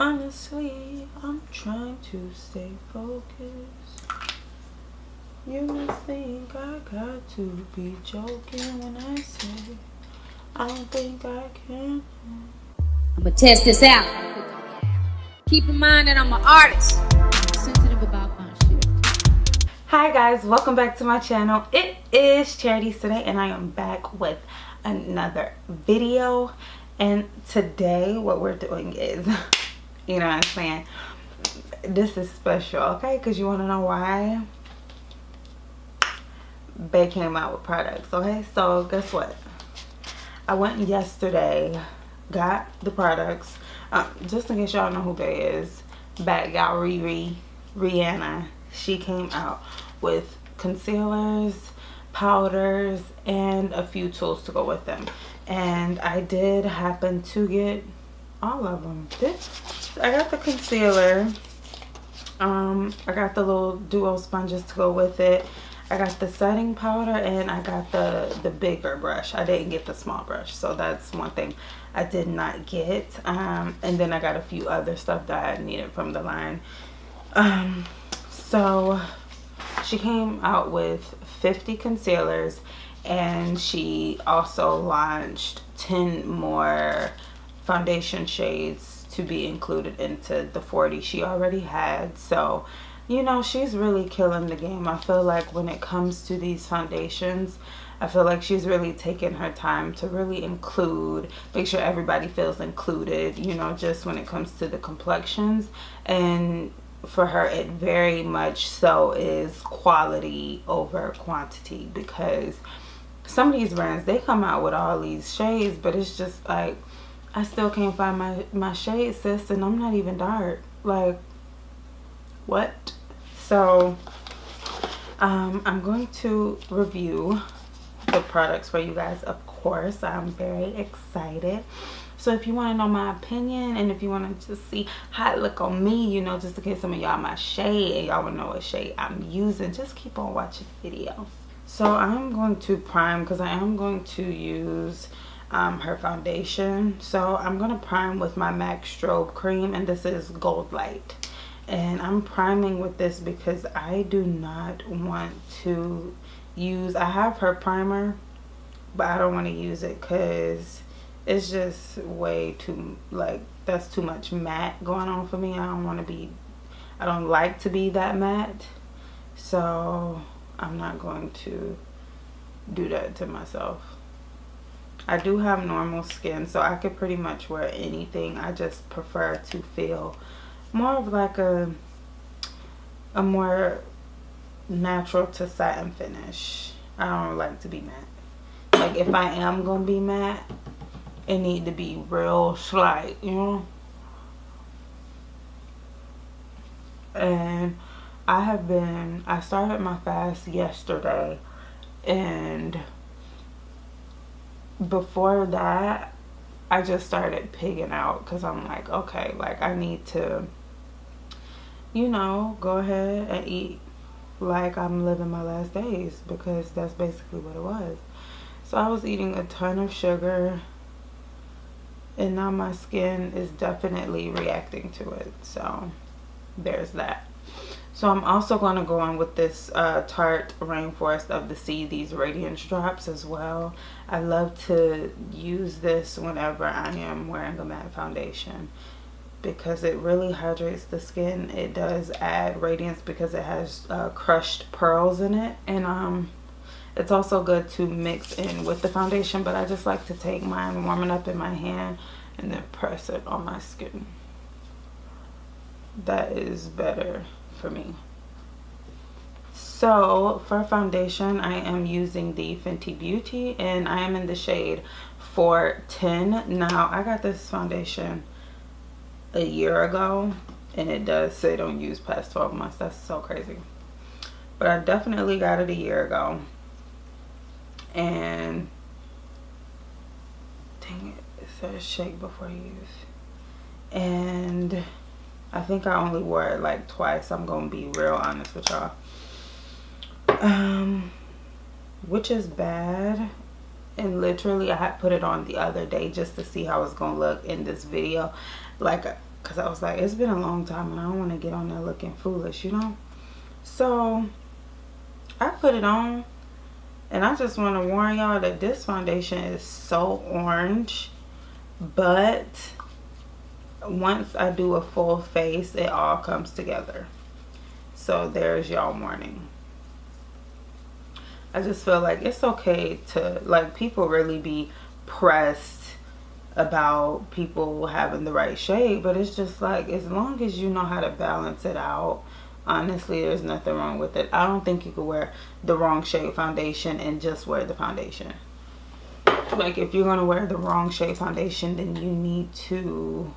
Honestly, I'm trying to stay focused. You think I got to be joking when I say I don't think I can. I'm gonna test this out. Keep in mind that I'm an artist. I'm sensitive about my shit. Hi guys, welcome back to my channel. It is Chariti Sinae and I am back with another video. And today what we're doing is, you know what I'm saying, this is special, okay? Because you want to know why? They came out with products, okay? So guess what? I went yesterday, got the products. Just in case y'all know who Bay is, Bad Gal Rihanna. She came out with concealers, powders, and a few tools to go with them. And I did happen to get all of them. I got the concealer. I got the little duo sponges to go with it. I got the setting powder and I got the bigger brush. I didn't get the small brush, so that's one thing I did not get. And then I got a few other stuff that I needed from the line. So she came out with 50 concealers and she also launched 10 more foundation shades to be included into the 40 she already had. So you know, she's really killing the game. I feel like when it comes to these foundations, I feel like she's really taking her time to really make sure everybody feels included, you know, just when it comes to the complexions. And for her, it very much so is quality over quantity, because some of these brands, they come out with all these shades, but it's just like, I still can't find my shade, sis, and I'm not even dark. Like, what? So I'm going to review the products for you guys. Of course, I'm very excited. So if you want to know my opinion and if you want to just see how it look on me, you know, just in case some of y'all my shade and y'all want to know what shade I'm using, just keep on watching the video. So I'm going to prime because I am going to use her foundation. So I'm going to prime with my MAC Strobe cream, and this is Gold Light. And I'm priming with this because I do not want to use, I have her primer, but I don't want to use it because it's just way too, like, that's too much matte going on for me. I don't like to be that matte. So I'm not going to do that to myself. I do have normal skin, so I could pretty much wear anything. I just prefer to feel more of like a more natural to satin finish. I don't like to be matte. Like, if I am gonna be matte, it need to be real slight, you know. And I started my fast yesterday, and before that I just started pigging out because I'm like, okay, like, I need to, you know, go ahead and eat like I'm living my last days, because that's basically what it was. So I was eating a ton of sugar, and now my skin is definitely reacting to it. So there's that. So I'm also going to go on with this Tarte Rainforest of the Sea, these Radiance Drops as well. I love to use this whenever I am wearing a matte foundation because it really hydrates the skin. It does add radiance because it has crushed pearls in it. And it's also good to mix in with the foundation, but I just like to take mine, warm it up in my hand, and then press it on my skin. That is better for me. So for foundation, I am using the Fenty Beauty, and I am in the shade 410. Now, I got this foundation a year ago, and it does say don't use past 12 months. That's so crazy. But I definitely got it a year ago, and dang it, it says shake before use. And I think I only wore it like twice. I'm gonna be real honest with y'all. Which is bad. And literally I had put it on the other day just to see how it's gonna look in this video. Like, because I was like, it's been a long time and I don't want to get on there looking foolish, you know. So I put it on, and I just want to warn y'all that this foundation is so orange, but once I do a full face, it all comes together. So there's y'all warning. I just feel like it's okay to, like, people really be pressed about people having the right shade, but it's just like, as long as you know how to balance it out, honestly, there's nothing wrong with it. I don't think you could wear the wrong shade foundation and just wear the foundation. Like, if you're gonna wear the wrong shade foundation, then you need to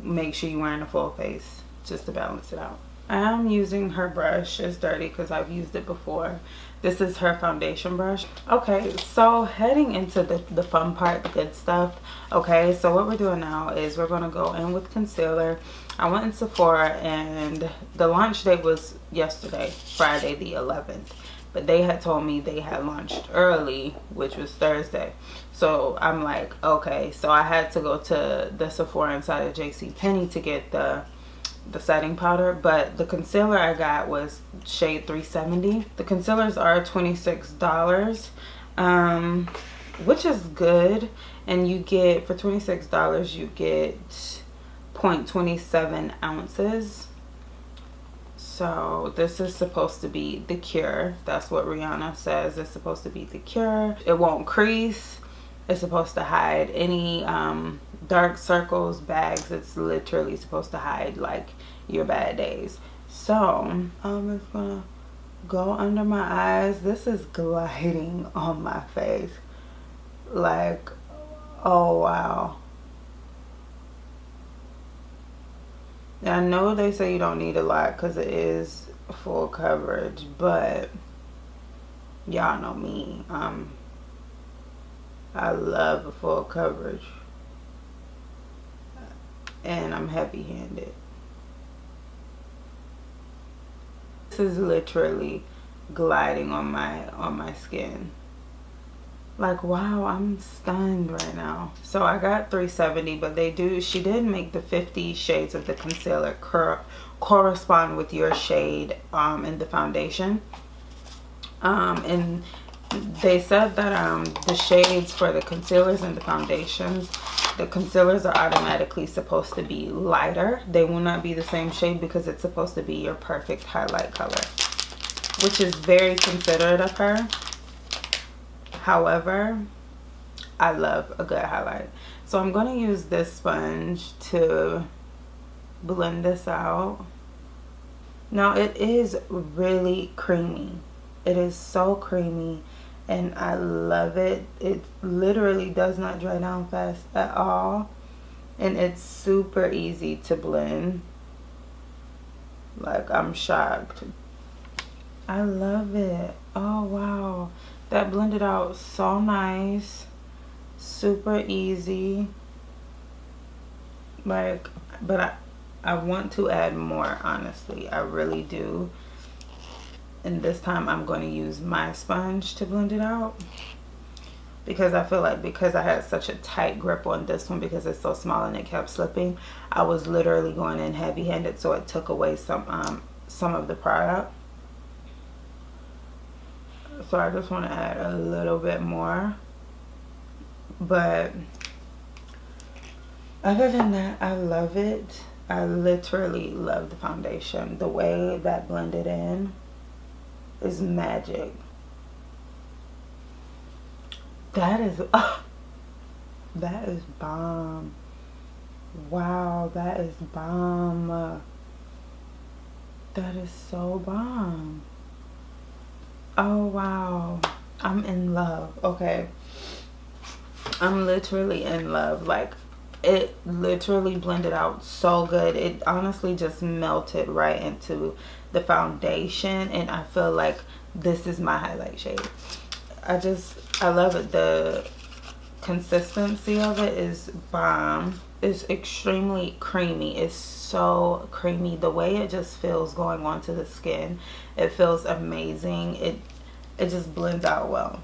make sure you're wearing a full face just to balance it out. I'm using her brush. It's dirty because I've used it before. This is her foundation brush. Okay, so heading into the fun part, the good stuff. Okay, so what we're doing now is we're going to go in with concealer. I went in Sephora, and the launch date was yesterday, Friday the 11th. But they had told me they had launched early, which was Thursday. So I'm like, okay. So I had to go to the Sephora inside of JCPenney to get the setting powder, but the concealer I got was shade 370. The concealers are $26, which is good, and you get, for $26 you get 0.27 ounces. So this is supposed to be the cure. That's what Rihanna says. It's supposed to be the cure. It won't crease. It's supposed to hide any dark circles, bags. It's literally supposed to hide like your bad days. So I'm just gonna go under my eyes. This is gliding on my face. Like, oh wow. I know they say you don't need a lot because it is full coverage, but y'all know me. I love a full coverage, and I'm heavy-handed. This is literally gliding on my skin. Like, wow, I'm stunned right now. So I got 370, but she did make the 50 shades of the concealer correspond with your shade in the foundation. And they said that the shades for the concealers and the foundations, the concealers are automatically supposed to be lighter. They will not be the same shade because it's supposed to be your perfect highlight color, which is very considerate of her. However, I love a good highlight. So I'm going to use this sponge to blend this out. Now, it is really creamy. It is so creamy, and I love it. It literally does not dry down fast at all, and it's super easy to blend. Like, I'm shocked. I love it. Oh wow, that blended out so nice, super easy. Like, but I want to add more, honestly. I really do. And this time I'm going to use my sponge to blend it out, because I feel like, because I had such a tight grip on this one because it's so small and it kept slipping, I was literally going in heavy-handed, so it took away some of the product. So I just want to add a little bit more. But other than that, I love it. I literally love the foundation. The way that blended in is magic. That is that is bomb. Wow, that is bomb. That is so bomb. Oh wow, I'm in love. Okay, I'm literally in love. Like, it literally blended out so good. It honestly just melted right into the foundation, and I feel like this is my highlight shade. I love it. The consistency of it is bomb. It's extremely creamy. It's so creamy. The way it just feels going onto the skin, it feels amazing. It just blends out well,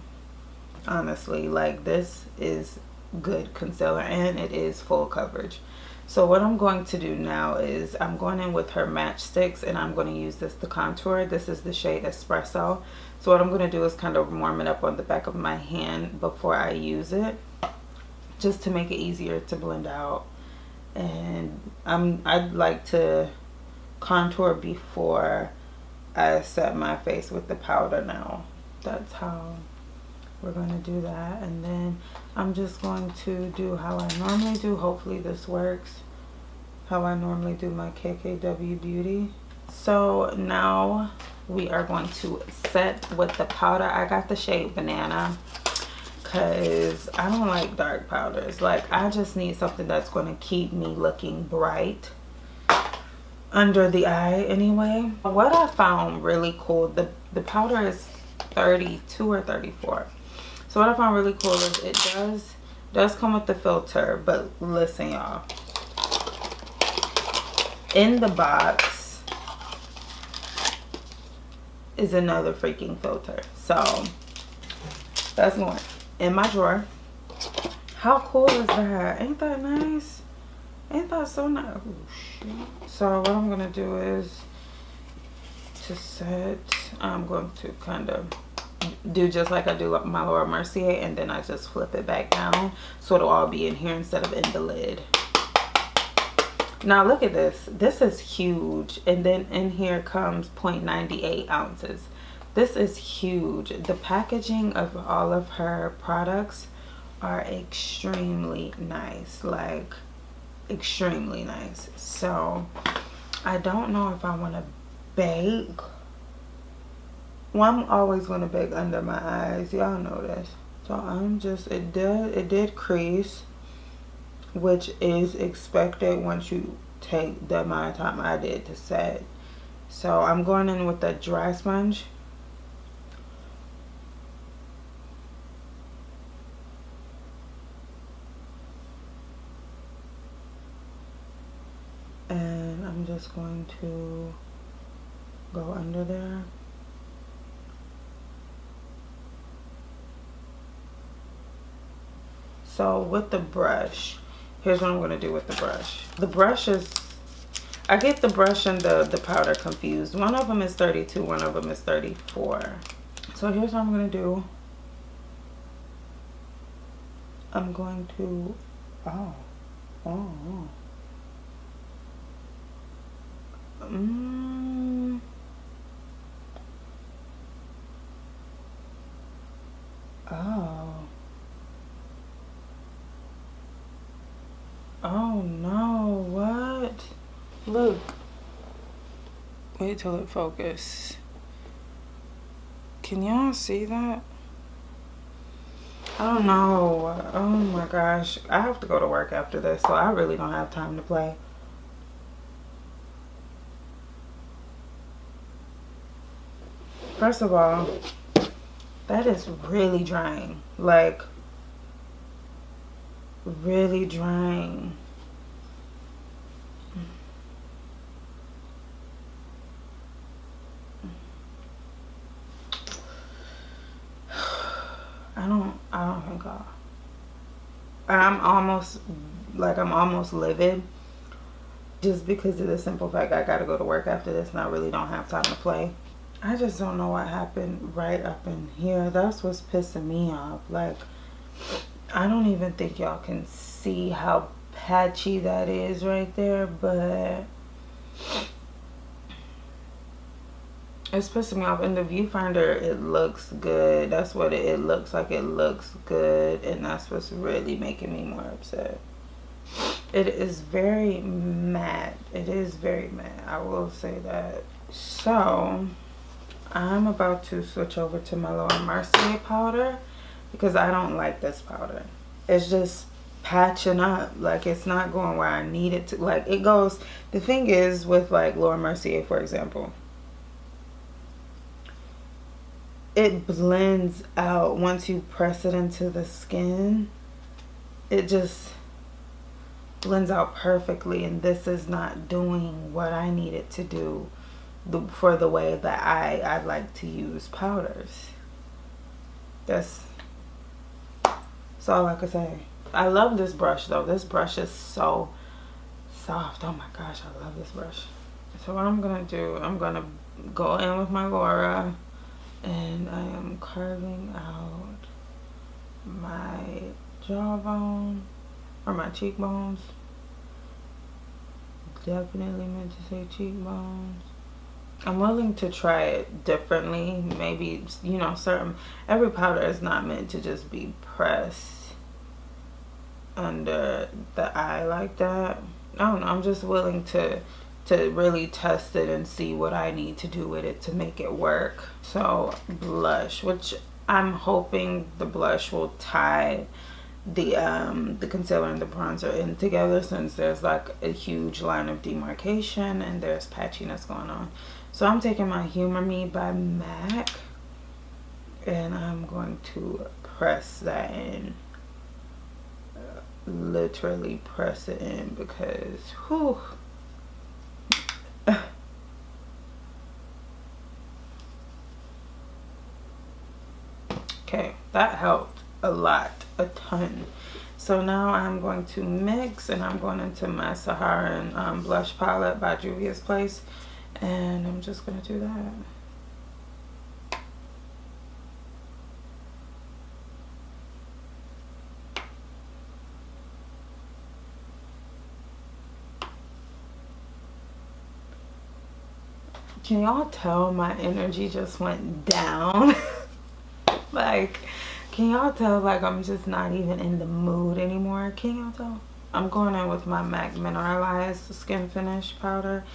honestly. Like, this is good concealer, and it is full coverage. So what I'm going to do now is I'm going in with her matchsticks, and I'm going to use this to contour. This is the shade Espresso. So what I'm going to do is kind of warm it up on the back of my hand before I use it, just to make it easier to blend out. And I'd like to contour before I set my face with the powder now. That's how we're going to do that. And then I'm just going to do how I normally do. Hopefully this works. How I normally do my KKW Beauty. So now we are going to set with the powder. I got the shade Banana because I don't like dark powders. Like, I just need something that's going to keep me looking bright under the eye anyway. What I found really cool, the powder is 32 or 34. So what I found really cool is it does come with the filter, but listen y'all, in the box is another freaking filter. So that's going in my drawer. How cool is that? Ain't that nice? Ain't that so nice? Oh, shoot. So what I'm gonna do is to set, I'm going to kind of do just like I do my Laura Mercier, and then I just flip it back down so it'll all be in here instead of in the lid. Now look at this. This is huge, and then in here comes 0.98 ounces. This is huge. The packaging of all of her products are extremely nice, like extremely nice. So I don't know if I want to bake. Well, I'm always going to bake under my eyes, y'all know this. So I'm just, it did crease, which is expected once you take the amount of time I did to set. So I'm going in with the dry sponge. And I'm just going to go under there. So with the brush, here's what I'm going to do with the brush. The brush is, I get the brush and the powder confused. One of them is 32, one of them is 34. So here's what I'm going to do. I'm going to, oh. Oh. Oh no, what? Look. Wait till it focuses. Can y'all see that? I don't know. Oh my gosh. I have to go to work after this, so I really don't have time to play. First of all, that is really drying. Like, really drying. I don't think I'm almost livid, just because of the simple fact I gotta go to work after this and I really don't have time to play. I just don't know what happened right up in here. That's what's pissing me off. Like, I don't even think y'all can see how patchy that is right there, but it's pissing me off. In the viewfinder, it looks good. That's what it looks like. It looks good, and that's what's really making me more upset. It is very matte. It is very matte. I will say that. So I'm about to switch over to my Laura Mercier powder because I don't like this powder. It's just patching up. Like, it's not going where I need it to. Like, it goes, the thing is with like Laura Mercier, for example, it blends out once you press it into the skin. It just blends out perfectly, and this is not doing what I need it to do for the way that I like to use powders. That's all I can say. I love this brush though. This brush is so soft. Oh my gosh, I love this brush. So what I'm gonna do, I'm gonna go in with my Laura, and I am carving out my jawbone or my cheekbones. Definitely meant to say cheekbones. I'm willing to try it differently. Maybe, you know, every powder is not meant to just be pressed under the eye like that. I don't know. I'm just willing to really test it and see what I need to do with it to make it work. So blush, which I'm hoping the blush will tie the concealer and the bronzer in together, since there's like a huge line of demarcation and there's patchiness going on. So I'm taking my Humor Me by MAC and I'm going to press that in. Literally press it in, because whew. Okay, that helped a lot, a ton. So now I'm going to mix, and I'm going into my Saharan blush palette by Juvia's Place, and I'm just going to do that. Can y'all tell my energy just went down? Like, can y'all tell like I'm just not even in the mood anymore? Can y'all tell? I'm going in with my MAC Mineralized Skin Finish powder,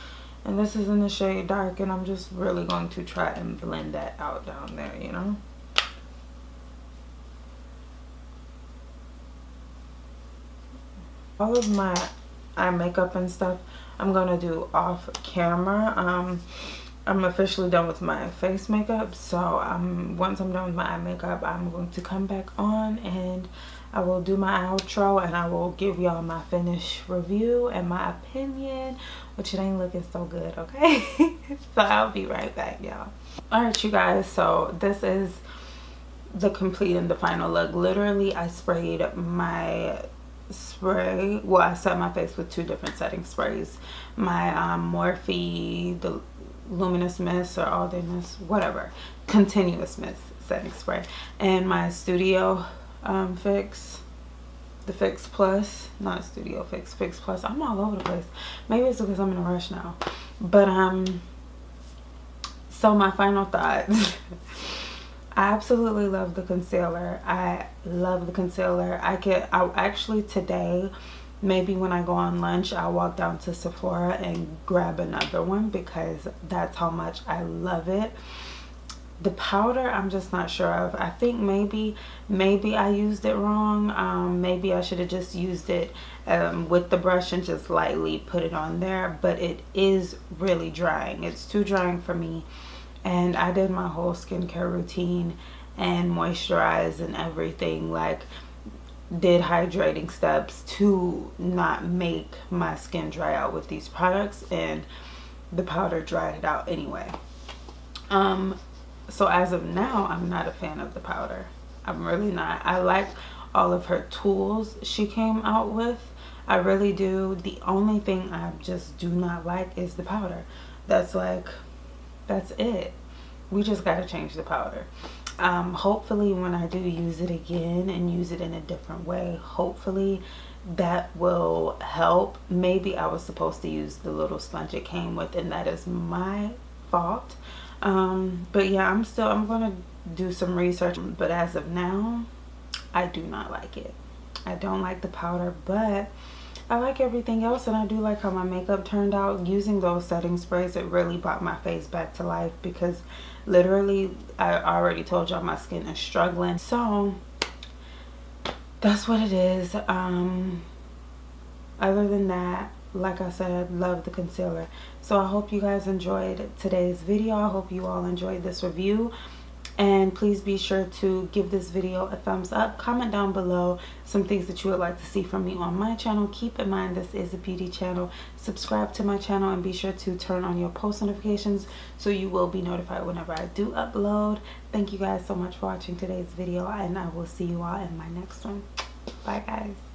and this is in the shade Dark, and I'm just really going to try and blend that out down there, you know? All of my eye makeup and stuff I'm gonna do off camera. I'm officially done with my face makeup, so once I'm done with my eye makeup, I'm going to come back on and I will do my outro, and I will give y'all my finished review and my opinion, which it ain't looking so good, okay? So I'll be right back, y'all. All right, you guys, so this is the complete and the final look. Literally, I sprayed my spray, well, I set my face with 2 different setting sprays. My Morphe, the luminous mist or all day mist, whatever, continuous mist setting spray, and my Studio Fix, the Fix Plus, not Studio Fix, Fix Plus. I'm all over the place. Maybe it's because I'm in a rush now, but so my final thoughts. I absolutely love the concealer. I love the concealer. I actually today, maybe when I go on lunch, I'll walk down to Sephora and grab another one, because that's how much I love it. The powder, I'm just not sure of. I think maybe I used it wrong. Maybe I should have just used it with the brush and just lightly put it on there, but it is really drying. It's too drying for me. And I did my whole skincare routine and moisturize and everything, like did hydrating steps to not make my skin dry out with these products, and the powder dried it out anyway. So as of now, I'm not a fan of the powder. I'm really not. I like all of her tools she came out with. I really do. The only thing I just do not like is the powder. That's it. We just got to change the powder. Hopefully when I do use it again and use it in a different way, hopefully that will help. Maybe I was supposed to use the little sponge it came with, and that is my fault. But yeah, I'm gonna do some research, but as of now, I do not like it. I don't like the powder, but I like everything else, and I do like how my makeup turned out. Using those setting sprays, it really brought my face back to life, because literally, I already told y'all my skin is struggling. So that's what it is. Other than that, like I said, love the concealer. So I hope you guys enjoyed today's video. I hope you all enjoyed this review. And please be sure to give this video a thumbs up. Comment down below some things that you would like to see from me on my channel. Keep in mind, this is a beauty channel. Subscribe to my channel and be sure to turn on your post notifications so you will be notified whenever I do upload. Thank you guys so much for watching today's video, and I will see you all in my next one. Bye guys.